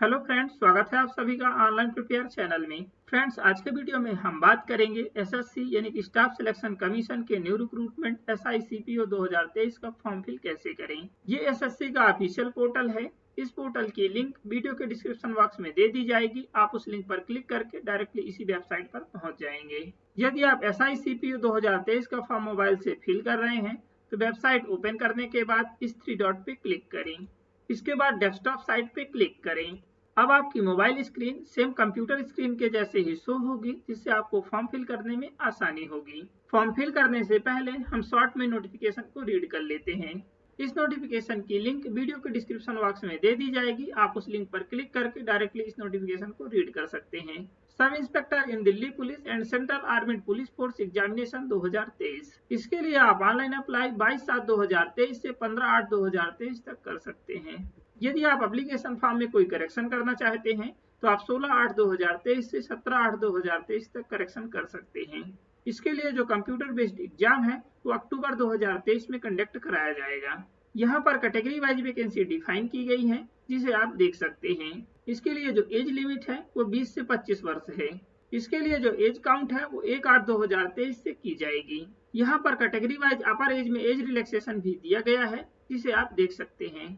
Hello friends, स्वागत है आप सभी का ऑनलाइन प्रिपेयर चैनल में। फ्रेंड्स, आज के वीडियो में हम बात करेंगे एसएससी यानी कि स्टाफ सिलेक्शन कमीशन के न्यू रिक्रूटमेंट एसआईसीपीओ 2023 का फॉर्म फिल कैसे करें। ये एसएससी का ऑफिशियल पोर्टल है। इस पोर्टल की लिंक वीडियो के डिस्क्रिप्शन बॉक्स में दे दी जाएगी। आप उस लिंक पर क्लिक करके डायरेक्टली इसी वेबसाइट पर पहुंच जाएंगे। यदि आप एसआईसीपीओ 2023 का फॉर्म मोबाइल से फिल कर रहे हैं तो वेबसाइट ओपन करने के बाद इस 3 डॉट पे क्लिक करें। इसके बाद डेस्कटॉप साइट पे क्लिक करें। अब आपकी mobile screen same computer screen के जैसे ही शो होगी, जिससे आपको फॉर्म फिल करने में आसानी होगी। फॉर्म फिल करने से पहले हम शॉर्ट में नोटिफिकेशन को रीड कर लेते हैं। इस नोटिफिकेशन की लिंक वीडियो के डिस्क्रिप्शन बॉक्स में दे दी जाएगी। आप उस लिंक पर क्लिक करके डायरेक्टली इस नोटिफिकेशन को रीड कर सकते हैं। Sub inspector in Delhi police and central armed police force examination 2023। इसके लिए आप ऑनलाइन अप्लाई 22/7/2023 से 15/8/2023 तक कर सकते हैं। यदि आप एप्लीकेशन फॉर्म में कोई करेक्शन करना चाहते हैं तो आप 16/8/2023 से 17/8/2023 तक करेक्शन कर सकते हैं। इसके लिए जो कंप्यूटर बेस्ड एग्जाम है वो अक्टूबर 2023 में कंडक्ट कराया जाएगा। यहाँ पर कैटेगरी वाइज वैकेंसी डिफाइन की गई है, जिसे आप देख सकते हैं। इसके लिए जो एज लिमिट है वो 20 से 25 वर्ष है। इसके लिए जो एज काउंट है वो 1/8/2023 से की जाएगी। यहाँ पर कैटेगरी वाइज अपर एज में एज रिलैक्सेशन भी दिया गया है, जिसे आप देख सकते हैं।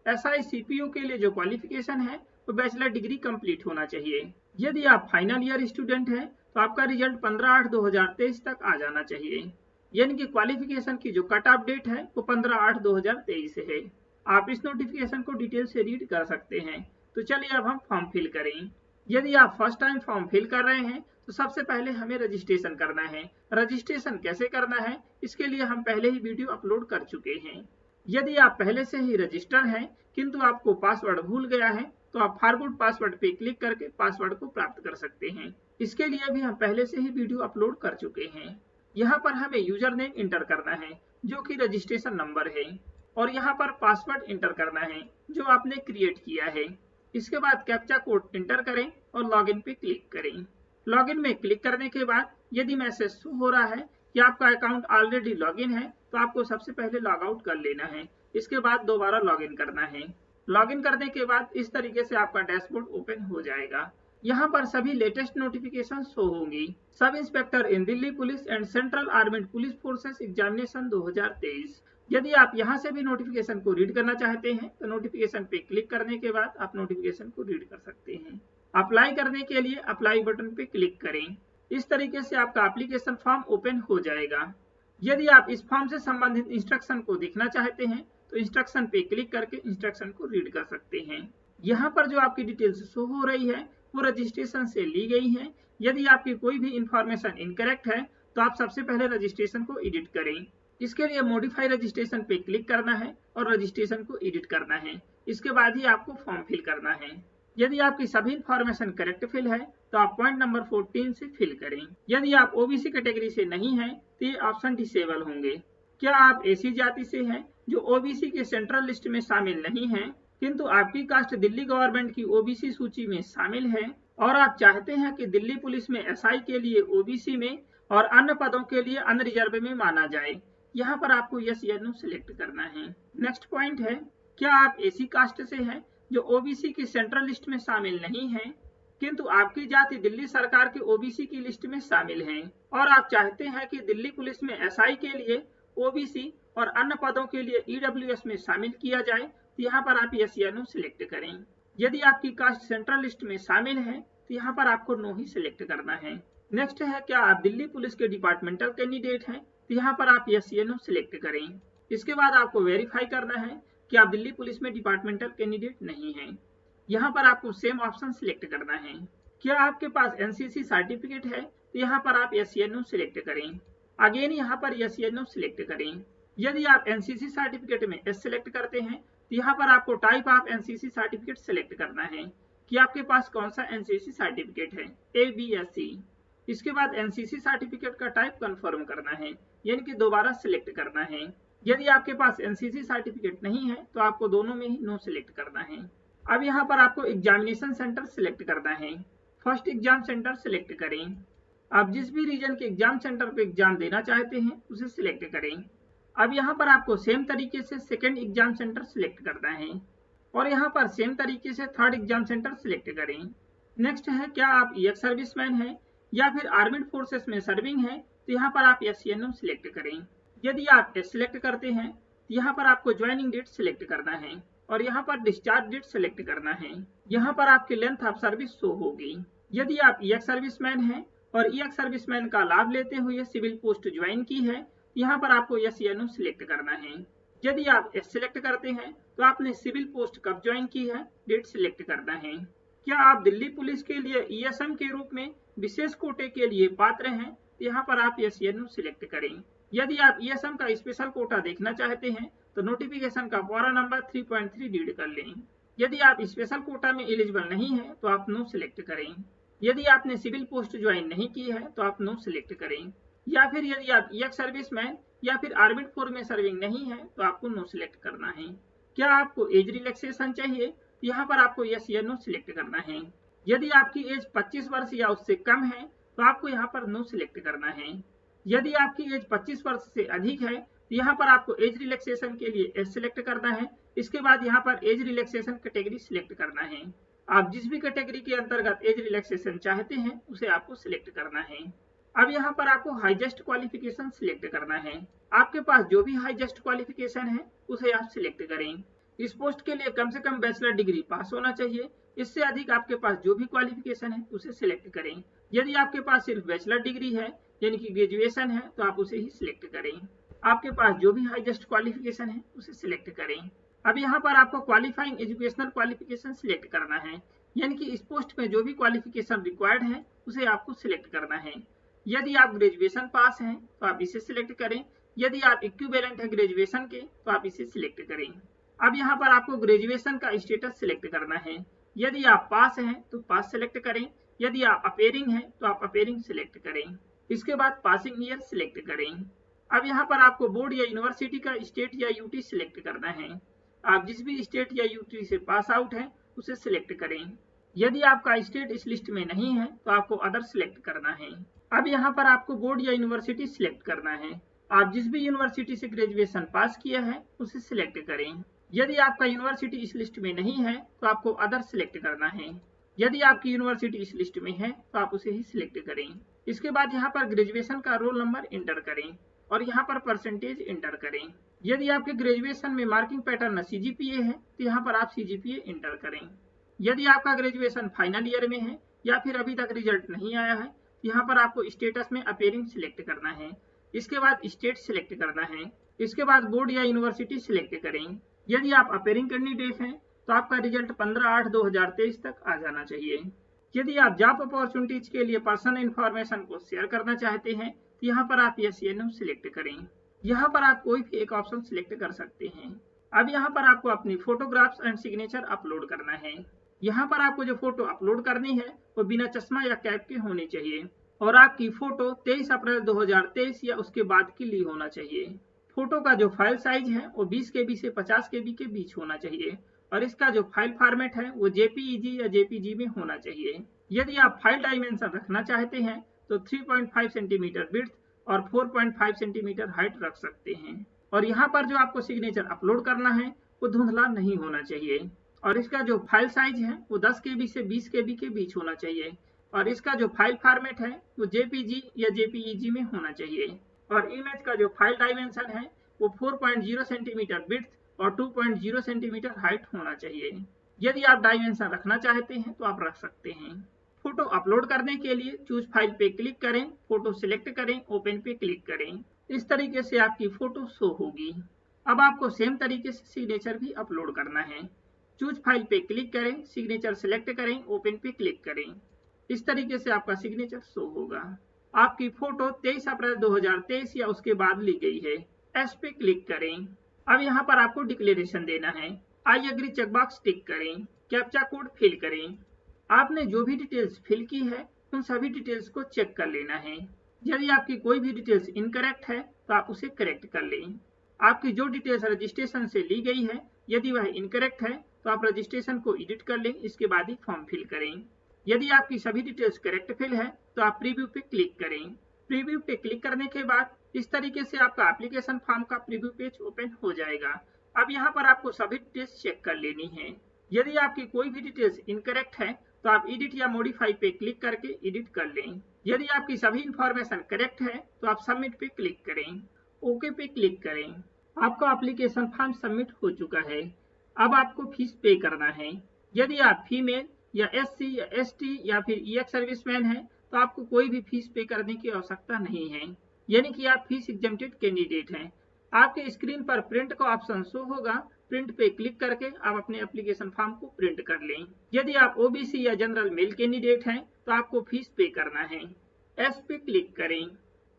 एसआईसीपीओ के लिए जो क्वालिफिकेशन है वो बैचलर डिग्री कंप्लीट होना चाहिए। यदि आप फाइनल ईयर स्टूडेंट हैं तो आपका रिजल्ट 15/8/2023 तक आ जाना चाहिए। यानी कि क्वालिफिकेशन की जो कट ऑफ डेट है वो 15/8/2023 है। आप इस नोटिफिकेशन को डिटेल से रीड कर सकते हैं। तो चलिए अब हम फॉर्म फिल करें। यदि आप फर्स्ट टाइम फॉर्म फिल कर रहे हैं तो सबसे पहले हमें रजिस्ट्रेशन करना है। रजिस्ट्रेशन कैसे करना है, इसके लिए हम पहले ही वीडियो अपलोड कर चुके हैं। यदि आप पहले से ही रजिस्टर हैं किंतु आपको पासवर्ड भूल गया है तो आप फॉरगॉट पासवर्ड पे क्लिक करके पासवर्ड को प्राप्त कर सकते हैं। इसके लिए भी हम पहले से ही वीडियो अपलोड कर चुके हैं। यहाँ पर हमें यूजर नेम इंटर करना है जो कि रजिस्ट्रेशन नंबर है, और यहाँ पर पासवर्ड इंटर करना है जो आपने क्रिएट किया है। इसके बाद कैप्चा कोड इंटर करें और लॉगिन पे क्लिक करें। लॉगिन में क्लिक करने के बाद यदि मैसेज शो हो रहा है कि आपका अकाउंट ऑलरेडी लॉगिन है तो आपको सबसे पहले लॉग आउट कर लेना है। इसके बाद दोबारा लॉगिन करना है। लॉगिन करने के बाद इस तरीके से आपका डैशबोर्ड ओपन हो जाएगा। यहाँ पर सभी लेटेस्ट नोटिफिकेशन शो होंगी। Sub inspector in Delhi police and central armed police forces examination 2023। यदि आप यहाँ से भी नोटिफिकेशन को रीड करना चाहते हैं तो नोटिफिकेशन पे क्लिक करने के बाद आप नोटिफिकेशन को रीड कर सकते हैं। अप्लाई करने के लिए अप्लाई बटन पे क्लिक करें। इस तरीके से आपका एप्लीकेशन फॉर्म ओपन हो जाएगा। यदि आप इस फॉर्म से संबंधित इंस्ट्रक्शन को देखना चाहते हैं तो इंस्ट्रक्शन पे क्लिक करके इंस्ट्रक्शन को रीड कर सकते हैं। यहाँ पर जो आपकी डिटेल्स शो हो रही है वो रजिस्ट्रेशन से ली गई है। यदि आपकी कोई भी इंफॉर्मेशन इनकरेक्ट है तो आप सबसे पहले रजिस्ट्रेशन को एडिट करें। इसके लिए मॉडिफाई रजिस्ट्रेशन पे क्लिक करना है और रजिस्ट्रेशन को एडिट करना है। इसके बाद ही आपको फॉर्म फिल करना है। यदि आपकी सभी इंफॉर्मेशन करेक्ट फिल है तो आप पॉइंट नंबर 14 से फिल करें। यदि आप ओबीसी कैटेगरी से नहीं हैं तो ये ऑप्शन डिसेबल होंगे। क्या आप ऐसी जाति से हैं जो ओबीसी के सेंट्रल लिस्ट में शामिल नहीं हैं किंतु आपकी कास्ट दिल्ली गवर्नमेंट की ओबीसी सूची में शामिल है और आप चाहते हैं कि दिल्ली पुलिस में एसआई के लिए ओबीसी में और अन्य पदों के लिए अनरिजर्व में माना जाए। यहाँ पर आपको यस या नो सिलेक्ट करना है। नेक्स्ट पॉइंट है, क्या आप ऐसी कास्ट से हैं जो ओबीसी की सेंट्रल लिस्ट में शामिल नहीं है किंतु आपकी जाति दिल्ली सरकार की ओबीसी की लिस्ट में शामिल है और आप चाहते हैं कि दिल्ली पुलिस में एसआई के लिए ओबीसी और अन्य पदों के लिए ईडब्ल्यूएस में शामिल किया जाए तो यहाँ पर आप यस या नो सिलेक्ट करें। यदि आपकी कास्ट सेंट्रल लिस्ट में शामिल है तो यहाँ पर आपको नो ही सिलेक्ट करना है। नेक्स्ट है, क्या आप दिल्ली पुलिस के डिपार्टमेंटल कैंडिडेट हैं तो यहाँ पर आप यस या नो सिलेक्ट करें। इसके बाद आपको वेरीफाई करना है कि आप दिल्ली पुलिस में डिपार्टमेंटल कैंडिडेट नहीं हैं। यहाँ पर आपको सेम ऑप्शन सिलेक्ट करना है। क्या आपके पास एनसीसी सर्टिफिकेट है तो यहाँ पर आप यस या नो सिलेक्ट करें। अगेन यहाँ पर यस या नो सिलेक्ट करें। यदि आप एनसीसी सर्टिफिकेट में एस सिलेक्ट करते हैं तो यहाँ पर आपको type of NCC certificate select करना है कि आपके पास कौन सा एनसीसी सर्टिफिकेट है, ए, बी या सी। इसके बाद एनसीसी सर्टिफिकेट का टाइप कंफर्म करना है, यानी कि दोबारा सिलेक्ट करना है। यदि आपके पास एनसीसी सर्टिफिकेट नहीं है तो आपको दोनों में ही नो सिलेक्ट करना है। अब यहाँ पर आपको एग्जामिनेशन सेंटर सिलेक्ट करना है। फर्स्ट एग्जाम सेंटर सिलेक्ट करें। आप जिस भी रीजन के एग्जाम सेंटर पे एग्जाम देना चाहते हैं उसे सिलेक्ट करें। अब यहाँ पर आपको सेम तरीके से सेकेंड एग्जाम सेंटर सिलेक्ट करना है। और यहाँ पर सेम तरीके से थर्ड एग्जाम सेंटर सिलेक्ट करें। नेक्स्ट है, क्या आप एक्स सर्विसमैन हैं या फिर आर्मेड फोर्सेस में सर्विंग है, तो यहाँ पर आप यस या नो सिलेक्ट करें। यदि आप यस सिलेक्ट करते हैं तो यहाँ पर आपको ज्वाइनिंग डेट सिलेक्ट करना है और यहाँ पर डिस्चार्ज डेट सिलेक्ट करना है। यहाँ पर आपकी लेंथ ऑफ सर्विस शो होगी। यदि आप एक्स सर्विसमैन हैं और एक्स सर्विसमैन का लाभ लेते हुए सिविल पोस्ट ज्वाइन की है, यहाँ पर आपको यस या नो सिलेक्ट करना है। यदि आप यस सिलेक्ट करते हैं तो आपने सिविल पोस्ट कब ज्वाइन की है, डेट सिलेक्ट करना है। क्या आप दिल्ली पुलिस के लिए ईएसएम के रूप में विशेष कोटे के लिए पात्र हैं, तो यहाँ पर आप यस या नो सिलेक्ट करें। यदि आप ईएसएम का स्पेशल कोटा देखना चाहते हैं तो नोटिफिकेशन का पारा नंबर 3.3 रीड कर लें। यदि आप स्पेशल कोटा में एलिजिबल नहीं है तो आप नो सिलेक्ट करें। यदि आपने सिविल पोस्ट ज्वाइन नहीं की है तो आप नो सिलेक्ट करें। या फिर यदि आप एक्स सर्विसमैन या फिर आर्मेड फोर्स में सर्विंग नहीं है तो आपको नो सिलेक्ट करना है। क्या आपको एज रिलैक्सेशन चाहिए, तो यहाँ पर आपको यस या नो सिलेक्ट करना है। यदि आपकी एज 25 वर्ष या उससे कम है तो आपको यहाँ पर नो सिलेक्ट करना है। यदि आपकी एज 25 वर्ष से अधिक है तो यहाँ पर आपको एज रिलैक्सेशन के लिए एस सिलेक्ट करना है। इसके बाद यहाँ पर एज रिलैक्सेशन कैटेगरी सिलेक्ट करना है। आप जिस भी कैटेगरी के अंतर्गत एज रिलैक्सेशन चाहते हैं उसे आपको सिलेक्ट करना है। अब यहाँ पर आपको हाईएस्ट क्वालिफिकेशन सिलेक्ट करना है। आपके पास जो भी हाईएस्ट क्वालिफिकेशन है उसे आप सिलेक्ट करें। इस पोस्ट के लिए कम से कम बैचलर डिग्री पास होना चाहिए। इससे अधिक आपके पास जो भी क्वालिफिकेशन है उसे सिलेक्ट करें। यदि आपके पास सिर्फ बैचलर डिग्री है यानी कि ग्रेजुएशन है तो आप उसे ही सिलेक्ट करें। आपके पास जो भी हाईएस्ट क्वालिफिकेशन है उसे सिलेक्ट करें। अब यहाँ पर आपको क्वालिफाइंग एजुकेशनल क्वालिफिकेशन सिलेक्ट करना है, यानी कि इस पोस्ट में जो भी क्वालिफिकेशन रिक्वायर्ड है उसे आपको सिलेक्ट करना है। यदि आप ग्रेजुएशन पास हैं तो आप इसे सिलेक्ट करें। यदि आप इक्विवेलेंट है ग्रेजुएशन के तो आप इसे सिलेक्ट करें। अब यहाँ पर आपको ग्रेजुएशन का स्टेटस सिलेक्ट करना है। यदि आप पास हैं तो पास सिलेक्ट करें। यदि आप अपेयरिंग हैं तो आप अपेयरिंग सिलेक्ट करें। इसके बाद पासिंग ईयर सिलेक्ट करें। अब यहाँ पर आपको बोर्ड या यूनिवर्सिटी का स्टेट या यूटी सिलेक्ट करना है। आप जिस भी स्टेट या यूटी से पास आउट है उसे सिलेक्ट करें। यदि आपका स्टेट इस लिस्ट में नहीं है तो आपको अदर सिलेक्ट करना है। अब यहाँ पर आपको बोर्ड या यूनिवर्सिटी सिलेक्ट करना है। आप जिस भी यूनिवर्सिटी से ग्रेजुएशन पास किया है उसे सिलेक्ट करें। यदि आपका यूनिवर्सिटी इस लिस्ट में नहीं है तो आपको अदर सिलेक्ट करना है। यदि आपकी यूनिवर्सिटी इस लिस्ट में है तो आप उसे ही सिलेक्ट करें। इसके बाद यहाँ पर ग्रेजुएशन का रोल नंबर एंटर करें और यहाँ पर परसेंटेज एंटर करें। यदि आपके ग्रेजुएशन में मार्किंग पैटर्न CGPA है तो यहाँ पर आप CGPA एंटर करें। यदि आपका ग्रेजुएशन फाइनल ईयर में है या फिर अभी तक रिजल्ट नहीं आया है तो यहाँ पर आपको स्टेटस में अपेयरिंग सिलेक्ट करना है। इसके बाद स्टेट सिलेक्ट करना है। इसके बाद बोर्ड या यूनिवर्सिटी सिलेक्ट करें। यदि आप अपेयरिंग कैंडिडेट हैं तो आपका रिजल्ट 15/8/2023 तक आ जाना चाहिए। यदि आप जॉब अपॉर्चुनिटीज के लिए पर्सनल इंफॉर्मेशन को शेयर करना चाहते हैं तो यहाँ पर आप यस या नो सिलेक्ट करें। यहाँ पर आप कोई भी एक ऑप्शन सिलेक्ट कर सकते हैं। अब यहाँ पर आपको अपनी फोटोग्राफ्स एंड सिग्नेचर अपलोड करना है। यहाँ पर आपको जो फोटो अपलोड करनी है वो बिना चश्मा या कैप के होनी चाहिए और आपकी फोटो 23 अप्रैल 2023 या उसके बाद की ली होना चाहिए। फोटो का जो फाइल साइज है वो 20 KB से 50 KB के बीच होना चाहिए और इसका जो फाइल फॉर्मेट है वो JPEG या JPG में होना चाहिए। यदि आप फाइल डायमेंशन रखना चाहते हैं तो 3.5 सेंटीमीटर विड्थ और 4.5 सेंटीमीटर हाइट रख सकते हैं। और यहाँ पर जो आपको सिग्नेचर अपलोड करना है वो धुंधला नहीं होना चाहिए और इसका जो फाइल साइज है वो 10 KB से 20 KB के बीच होना चाहिए और इसका जो फाइल फॉर्मेट है वो JPG या JPEG में होना चाहिए और इमेज का जो फाइल डायमेंशन है वो 4.0 सेंटीमीटर विड्थ और 2.0 सेंटीमीटर हाइट होना चाहिए। यदि आप डायमेंशन रखना चाहते हैं तो आप रख सकते हैं। फोटो अपलोड करने के लिए चूज फाइल पे क्लिक करें, फोटो सिलेक्ट करें, ओपन पे क्लिक करें। इस तरीके से आपकी फोटो शो होगी। अब आपको सेम तरीके से सिग्नेचर भी अपलोड करना है। चूज फाइल पे क्लिक करें, सिग्नेचर सिलेक्ट करें, ओपन पे क्लिक करें। इस तरीके से आपका सिग्नेचर शो होगा। आपकी फोटो 23 अप्रैल 2023 या उसके बाद ली गई है। एस पे क्लिक करें। अब यहाँ पर आपको डिक्लेरेशन देना है। आई एग्री चेकबॉक्स टिक करें। कैप्चा कोड फिल करें। आपने जो भी डिटेल्स फिल की है उन सभी डिटेल्स को चेक कर लेना है। यदि आपकी कोई भी डिटेल्स इनकरेक्ट है तो आप उसे करेक्ट कर लें। आपकी जो डिटेल्स रजिस्ट्रेशन से ली गई है यदि वह इनकरेक्ट है तो आप रजिस्ट्रेशन को एडिट कर लें, इसके बाद ही फॉर्म फिल करें। यदि आपकी सभी डिटेल्स करेक्ट फिल है तो आप प्रीव्यू पे क्लिक करें। प्रीव्यू पे क्लिक करने के बाद इस तरीके से आपका एप्लीकेशन फॉर्म का प्रीव्यू पेज ओपन हो जाएगा। अब यहाँ पर आपको सभी डिटेल्स चेक कर लेनी है। यदि आपकी कोई भी डिटेल्स इनकरेक्ट है तो आप एडिट या मॉडिफाई पे क्लिक करके एडिट कर लें। यदि आपकी सभी इंफॉर्मेशन करेक्ट है तो आप सबमिट पे क्लिक करें, ओके पे क्लिक करें। आपका एप्लीकेशन फॉर्म सबमिट हो चुका है। अब आपको फीस पे करना है। यदि आप फीमेल या एससी या एसटी या फिर ईएक्स सर्विसमैन है तो आपको कोई भी फीस पे करने की आवश्यकता नहीं है, यानी कि आप फीस एग्जेम्प्टेड कैंडिडेट हैं। आपके स्क्रीन पर प्रिंट का ऑप्शन शो होगा, प्रिंट पे क्लिक करके आप अपने एप्लीकेशन फॉर्म को प्रिंट कर लें। यदि आप ओबीसी या जनरल मेल कैंडिडेट हैं तो आपको फीस पे करना है, एस पे क्लिक करें।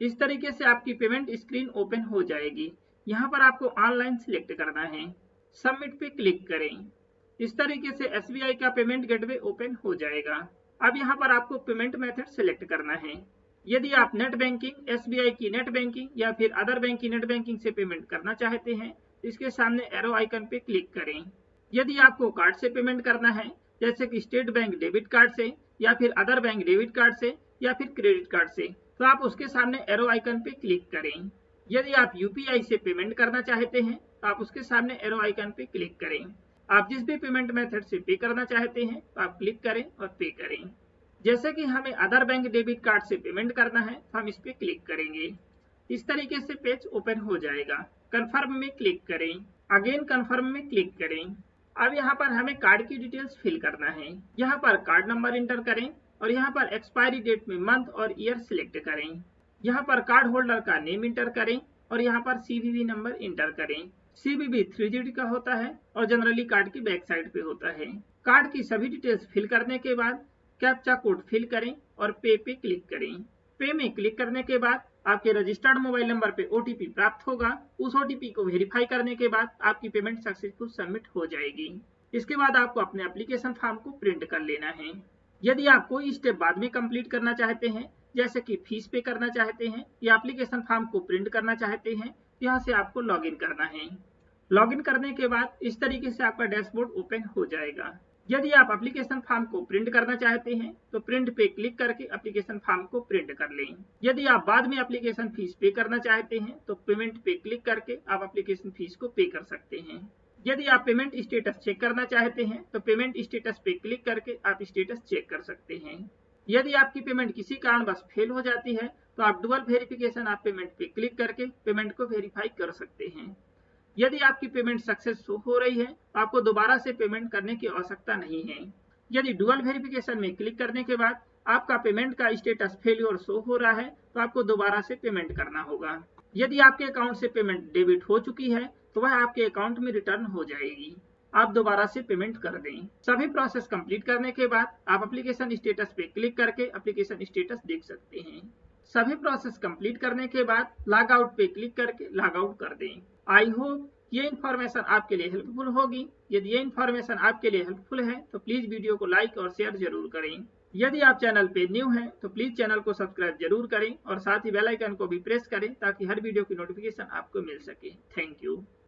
इस तरीके से आपकी पेमेंट स्क्रीन ओपन हो जाएगी। यहाँ पर आपको ऑनलाइन सिलेक्ट करना है, सबमिट पे क्लिक करें। इस तरीके से एसबीआई का पेमेंट गेटवे ओपन हो जाएगा। अब यहाँ पर आपको पेमेंट मेथड सिलेक्ट करना है। यदि आप नेट बैंकिंग, एसबीआई की नेट बैंकिंग या फिर अदर बैंक की नेट बैंकिंग से पेमेंट करना चाहते हैं, इसके सामने एरो आइकन पे क्लिक करें। यदि आपको कार्ड से पेमेंट करना है, जैसे कि स्टेट बैंक डेबिट कार्ड से या फिर अदर बैंक डेबिट कार्ड से या फिर क्रेडिट कार्ड से, तो आप उसके सामने एरो आइकन पे क्लिक करें। यदि आप यूपीआई से पेमेंट करना चाहते हैं तो आप उसके सामने एरो आइकन पे क्लिक करें। आप जिस भी पेमेंट मेथड से पे करना चाहते हैं तो आप क्लिक करें और पे करें। जैसे कि हमें अदर बैंक डेबिट कार्ड से पेमेंट करना है तो हम इस पे क्लिक करेंगे। इस तरीके से पेज ओपन हो जाएगा। कंफर्म में क्लिक करें, अगेन कंफर्म में क्लिक करें। अब यहाँ पर हमें कार्ड की डिटेल्स फिल करना है। यहाँ पर कार्ड नंबर इंटर करें और यहाँ पर एक्सपायरी डेट में मंथ और ईयर सिलेक्ट करें। यहाँ पर कार्ड होल्डर का नेम इंटर करें और यहाँ पर सीवीवी नंबर इंटर करें। सीवीवी 3 डिजिट का होता है और जनरली कार्ड की बैक साइड पे होता है। कार्ड की सभी डिटेल्स फिल करने के बाद कैप्चा कोड फिल करें और पे पे क्लिक करें। पे में क्लिक करने के बाद आपके रजिस्टर्ड मोबाइल नंबर पे ओटीपी प्राप्त होगा। उस ओटीपी को वेरीफाई करने के बाद आपकी पेमेंट सक्सेसफुल सबमिट हो जाएगी। इसके बाद आपको अपने एप्लीकेशन फॉर्म को प्रिंट कर लेना है। यदि आप कोई स्टेप बाद में कंप्लीट करना चाहते हैं, जैसे कि फीस पे करना चाहते हैं या एप्लीकेशन फॉर्म को प्रिंट करना चाहते हैं, यहाँ से आपको लॉगिन करना है। लॉगिन करने के बाद इस तरीके से आपका डैशबोर्ड ओपन हो जाएगा। यदि आप एप्लीकेशन फॉर्म को प्रिंट करना चाहते हैं तो प्रिंट पे क्लिक करके एप्लीकेशन फॉर्म को प्रिंट कर लें। यदि आप बाद में एप्लीकेशन फीस पे करना चाहते हैं तो पेमेंट पे क्लिक करके आप एप्लीकेशन फीस को पे कर सकते हैं। यदि आप पेमेंट स्टेटस चेक करना चाहते हैं तो पेमेंट स्टेटस पे क्लिक करके आप स्टेटस चेक कर सकते हैं। यदि आपकी पेमेंट किसी कारणवश फेल हो जाती है तो आप डुअल वेरिफिकेशन आप पेमेंट पे क्लिक करके पेमेंट को वेरीफाई कर सकते हैं। यदि आपकी पेमेंट सक्सेस हो रही है तो आपको दोबारा से पेमेंट करने की आवश्यकता नहीं है। यदि डुअल वेरिफिकेशन में क्लिक करने के बाद आपका पेमेंट का स्टेटस फेल्योर शो हो रहा है तो आपको दोबारा से पेमेंट करना होगा। यदि आपके अकाउंट से पेमेंट डेबिट हो चुकी है तो वह आपके अकाउंट में रिटर्न हो जाएगी। आप दोबारा से पेमेंट कर दें। सभी प्रोसेस कंप्लीट करने के बाद आप एप्लीकेशन स्टेटस पे क्लिक करके एप्लीकेशन स्टेटस देख सकते हैं। सभी प्रोसेस कंप्लीट करने के बाद लॉग आउट पे क्लिक करके लॉग आउट कर दें। आई होप ये इन्फॉर्मेशन आपके लिए हेल्पफुल होगी। यदि ये इन्फॉर्मेशन आपके लिए हेल्पफुल है तो प्लीज वीडियो को लाइक और शेयर जरूर करें। यदि आप चैनल पे न्यू हैं तो प्लीज चैनल को सब्सक्राइब जरूर करें और साथ ही बेल आइकन को भी प्रेस करें ताकि हर वीडियो की नोटिफिकेशन आपको मिल सके। Thank you.